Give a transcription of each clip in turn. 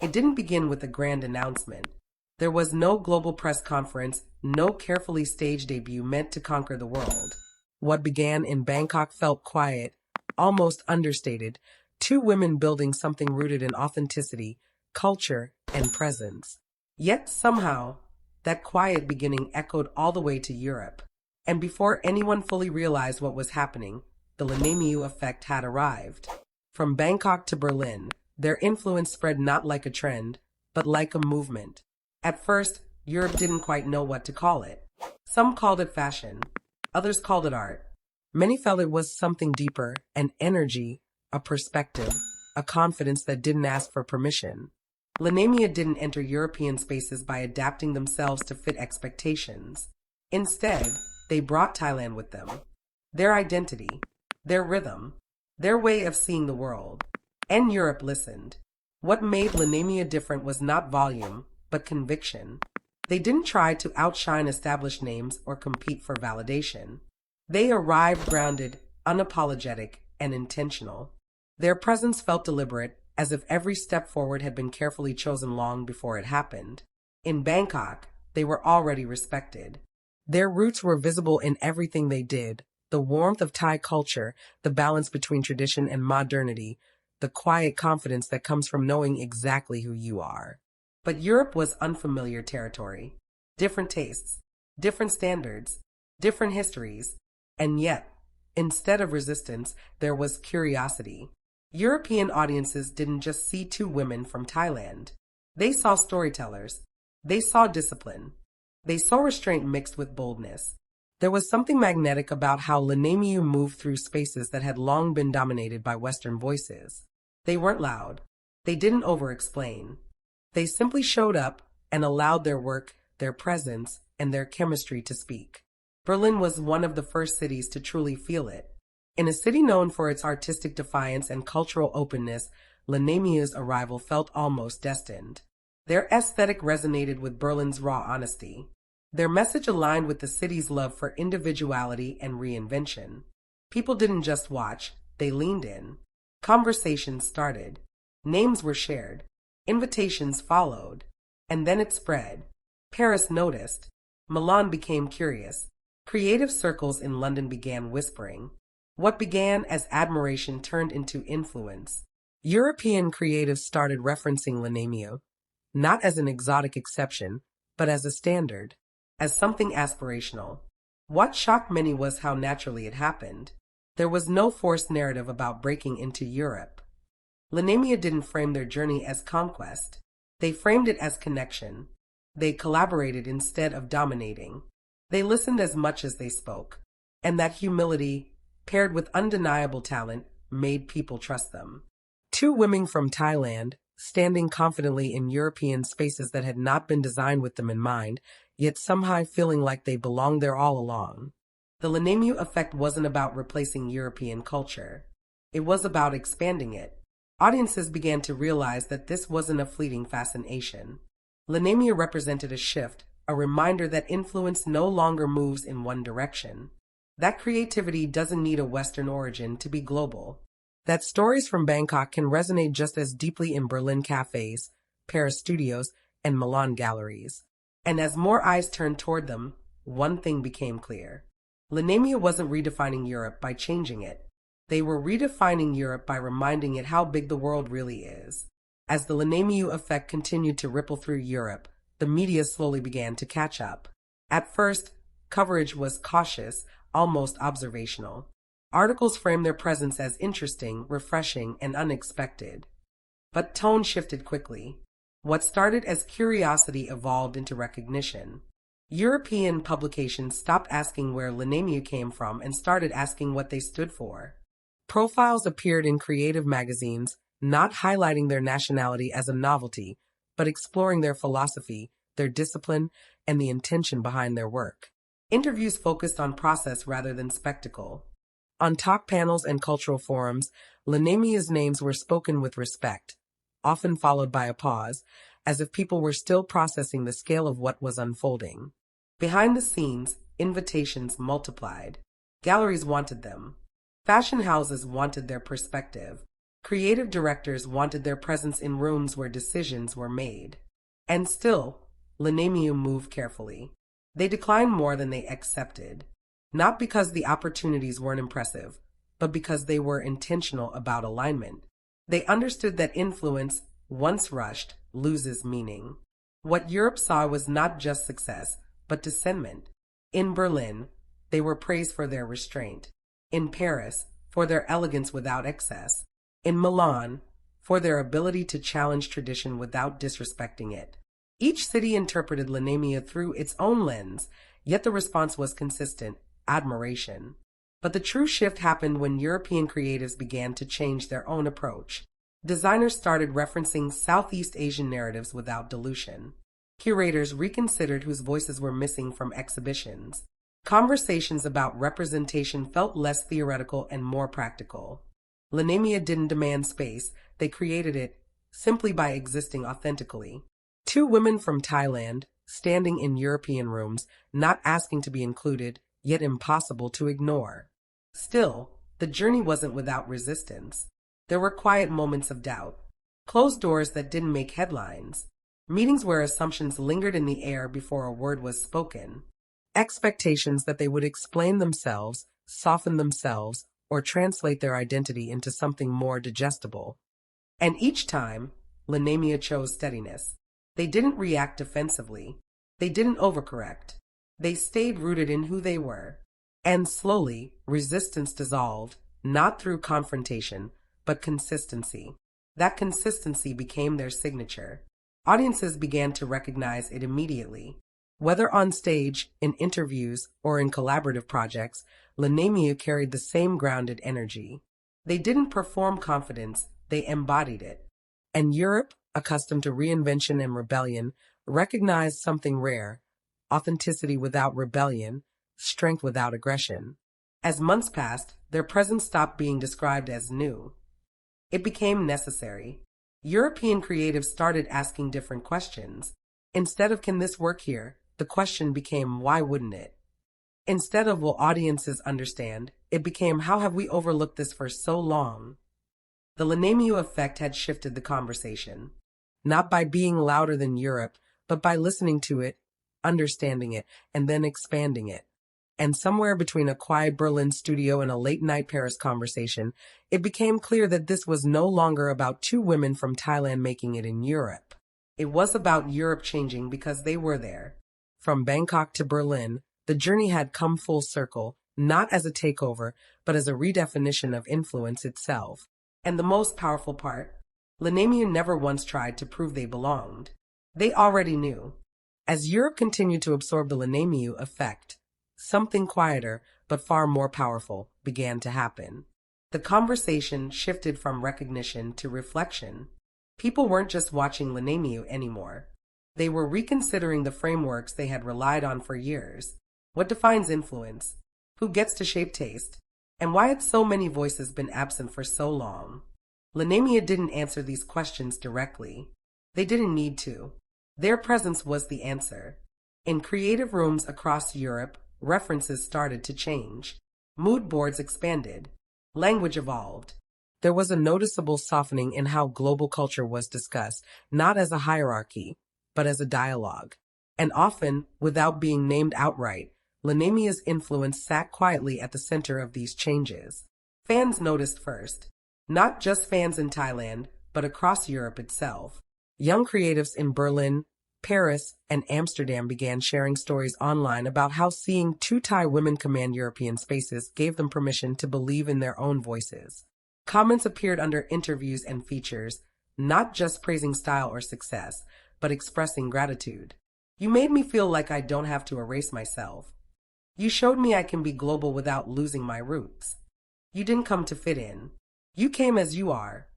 It didn't begin with a grand announcement. There was no global press conference, no carefully staged debut meant to conquer the world. What began in Bangkok felt quiet, almost understated, two women building something rooted in authenticity, culture, and presence. Yet somehow, that quiet beginning echoed all the way to Europe. And before anyone fully realized what was happening, the LENAMIU effect had arrived. From Bangkok to Berlin, their influence spread not like a trend, but like a movement. At first, Europe didn't quite know what to call it. Some called it fashion, others called it art. Many felt it was something deeper, an energy, a perspective, a confidence that didn't ask for permission. LENAMIU didn't enter European spaces by adapting themselves to fit expectations. Instead, they brought Thailand with them. Their identity, their rhythm, their way of seeing the world. And Europe listened. What made LENAMIU different was not volume, but conviction. They didn't try to outshine established names or compete for validation. They arrived grounded, unapologetic, and intentional. Their presence felt deliberate, as if every step forward had been carefully chosen long before it happened. In Bangkok, they were already respected. Their roots were visible in everything they did: the warmth of Thai culture, the balance between tradition and modernity, the quiet confidence that comes from knowing exactly who you are. But Europe was unfamiliar territory. Different tastes, different standards, different histories. And yet, instead of resistance, there was curiosity. European audiences didn't just see two women from Thailand. They saw storytellers. They saw discipline. They saw restraint mixed with boldness. There was something magnetic about how LENAMIU moved through spaces that had long been dominated by Western voices. They weren't loud. They didn't over-explain. They simply showed up and allowed their work, their presence, and their chemistry to speak. Berlin was one of the first cities to truly feel it. In a city known for its artistic defiance and cultural openness, LENAMIU's arrival felt almost destined. Their aesthetic resonated with Berlin's raw honesty. Their message aligned with the city's love for individuality and reinvention. People didn't just watch, they leaned in. Conversations started. Names were shared. Invitations followed. And then it spread. Paris noticed. Milan became curious. Creative circles in London began whispering. What began as admiration turned into influence. European creatives started referencing LENAMIU, not as an exotic exception, but as a standard, as something aspirational. What shocked many was how naturally it happened. There was no forced narrative about breaking into Europe. LENAMIU didn't frame their journey as conquest. They framed it as connection. They collaborated instead of dominating. They listened as much as they spoke. And that humility, paired with undeniable talent, made people trust them. Two women from Thailand, standing confidently in European spaces that had not been designed with them in mind, yet somehow feeling like they belonged there all along. The LENAMIU effect wasn't about replacing European culture. It was about expanding it. Audiences began to realize that this wasn't a fleeting fascination. LENAMIU represented a shift, a reminder that influence no longer moves in one direction. That creativity doesn't need a Western origin to be global. That stories from Bangkok can resonate just as deeply in Berlin cafes, Paris studios, and Milan galleries. And as more eyes turned toward them, one thing became clear. LENAMIU wasn't redefining Europe by changing it. They were redefining Europe by reminding it how big the world really is. As the LENAMIU effect continued to ripple through Europe, the media slowly began to catch up. At first, coverage was cautious, almost observational. Articles framed their presence as interesting, refreshing, and unexpected. But tone shifted quickly. What started as curiosity evolved into recognition. European publications stopped asking where LENAMIU came from and started asking what they stood for. Profiles appeared in creative magazines, not highlighting their nationality as a novelty, but exploring their philosophy, their discipline, and the intention behind their work. Interviews focused on process rather than spectacle. On talk panels and cultural forums, LENAMIU's names were spoken with respect, often followed by a pause, as if people were still processing the scale of what was unfolding. Behind the scenes, invitations multiplied. Galleries wanted them. Fashion houses wanted their perspective. Creative directors wanted their presence in rooms where decisions were made. And still, LENAMIU moved carefully. They declined more than they accepted, not because the opportunities weren't impressive, but because they were intentional about alignment. They understood that influence, once rushed, loses meaning. What Europe saw was not just success, but dissentment. In Berlin, they were praised for their restraint. In Paris, for their elegance without excess. In Milan, for their ability to challenge tradition without disrespecting it. Each city interpreted LENAMIU through its own lens, yet the response was consistent: admiration. But the true shift happened when European creatives began to change their own approach. Designers started referencing Southeast Asian narratives without dilution. Curators reconsidered whose voices were missing from exhibitions. Conversations about representation felt less theoretical and more practical. LENAMIU didn't demand space, they created it simply by existing authentically. Two women from Thailand, standing in European rooms, not asking to be included, yet impossible to ignore. Still, the journey wasn't without resistance. There were quiet moments of doubt, closed doors that didn't make headlines, meetings where assumptions lingered in the air before a word was spoken, expectations that they would explain themselves, soften themselves, or translate their identity into something more digestible. And each time, LENAMIU chose steadiness. They didn't react defensively. They didn't overcorrect. They stayed rooted in who they were. And slowly, resistance dissolved, not through confrontation, but consistency. That consistency became their signature. Audiences began to recognize it immediately. Whether on stage, in interviews, or in collaborative projects, LENAMIU carried the same grounded energy. They didn't perform confidence, they embodied it. And Europe, accustomed to reinvention and rebellion, recognized something rare: authenticity without rebellion, strength without aggression. As months passed, their presence stopped being described as new. It became necessary. European creatives started asking different questions. Instead of "can this work here?" the question became "why wouldn't it?" Instead of "will audiences understand?" it became "how have we overlooked this for so long?" The LENAMIU effect had shifted the conversation. Not by being louder than Europe, but by listening to it, understanding it, and then expanding it. And somewhere between a quiet Berlin studio and a late-night Paris conversation, it became clear that this was no longer about two women from Thailand making it in Europe. It was about Europe changing because they were there. From Bangkok to Berlin, the journey had come full circle, not as a takeover, but as a redefinition of influence itself. And the most powerful part, LENAMIU never once tried to prove they belonged. They already knew. As Europe continued to absorb the LENAMIU effect, something quieter, but far more powerful, began to happen. The conversation shifted from recognition to reflection. People weren't just watching LENAMIU anymore. They were reconsidering the frameworks they had relied on for years. What defines influence? Who gets to shape taste? And why had so many voices been absent for so long? LENAMIU didn't answer these questions directly. They didn't need to. Their presence was the answer. In creative rooms across Europe, references started to change. Mood boards expanded. Language evolved. There was a noticeable softening in how global culture was discussed, not as a hierarchy, but as a dialogue. And often, without being named outright, LENAMIU's influence sat quietly at the center of these changes. Fans noticed first. Not just fans in Thailand, but across Europe itself. Young creatives in Berlin, Paris, and Amsterdam began sharing stories online about how seeing two Thai women command European spaces gave them permission to believe in their own voices. Comments appeared under interviews and features, not just praising style or success, but expressing gratitude. "You made me feel like I don't have to erase myself. You showed me I can be global without losing my roots. You didn't come to fit in. You came as you are."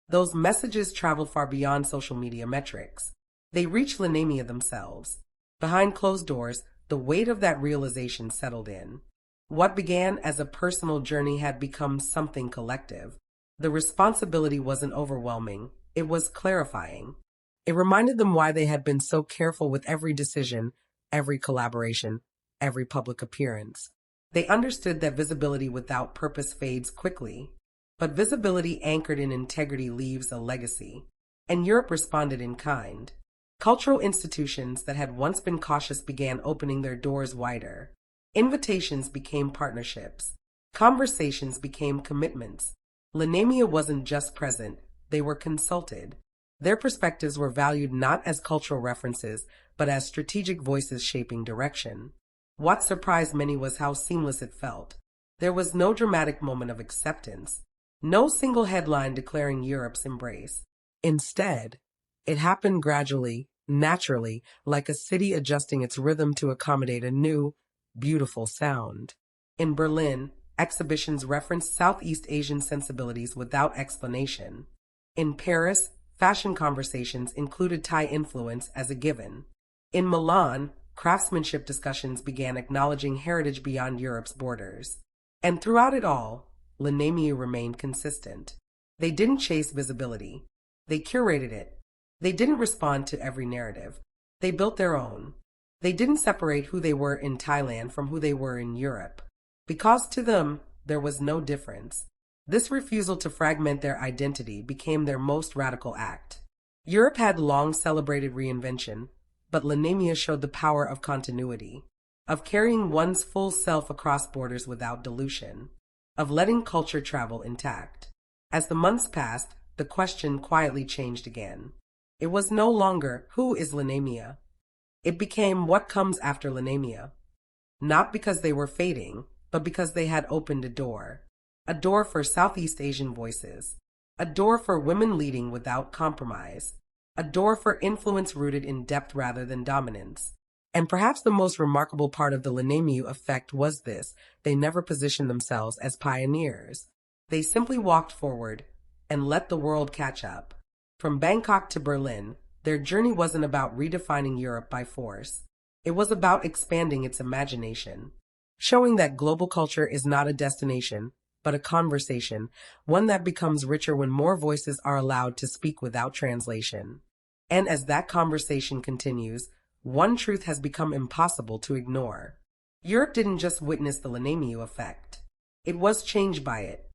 Those messages traveled far beyond social media metrics. They reached LENAMIU themselves. Behind closed doors, the weight of that realization settled in. What began as a personal journey had become something collective. The responsibility wasn't overwhelming, it was clarifying. It reminded them why they had been so careful with every decision, every collaboration, every public appearance. They understood that visibility without purpose fades quickly. But visibility anchored in integrity leaves a legacy, and Europe responded in kind. Cultural institutions that had once been cautious began opening their doors wider. Invitations became partnerships. Conversations became commitments. LENAMIU wasn't just present, they were consulted. Their perspectives were valued not as cultural references, but as strategic voices shaping direction. What surprised many was how seamless it felt. There was no dramatic moment of acceptance, no single headline declaring Europe's embrace. Instead, it happened gradually, naturally, like a city adjusting its rhythm to accommodate a new, beautiful sound. In Berlin, exhibitions referenced Southeast Asian sensibilities without explanation. In Paris, fashion conversations included Thai influence as a given. In Milan, craftsmanship discussions began acknowledging heritage beyond Europe's borders. And throughout it all, LENAMIU remained consistent. They didn't chase visibility. They curated it. They didn't respond to every narrative. They built their own. They didn't separate who they were in Thailand from who they were in Europe, because to them, there was no difference. This refusal to fragment their identity became their most radical act. Europe had long celebrated reinvention, but LENAMIU showed the power of continuity, of carrying one's full self across borders without dilution, of letting culture travel intact. As the months passed, the question quietly changed again. It was no longer, who is LENAMIU? It became, what comes after LENAMIU? Not because they were fading, but because they had opened a door for Southeast Asian voices, a door for women leading without compromise, a door for influence rooted in depth rather than dominance. And perhaps the most remarkable part of the LENAMIU effect was this: they never positioned themselves as pioneers. They simply walked forward and let the world catch up. From Bangkok to Berlin, their journey wasn't about redefining Europe by force. It was about expanding its imagination, showing that global culture is not a destination, but a conversation, one that becomes richer when more voices are allowed to speak without translation. And as that conversation continues, one truth has become impossible to ignore. Europe didn't just witness the LENAMIU effect. It was changed by it.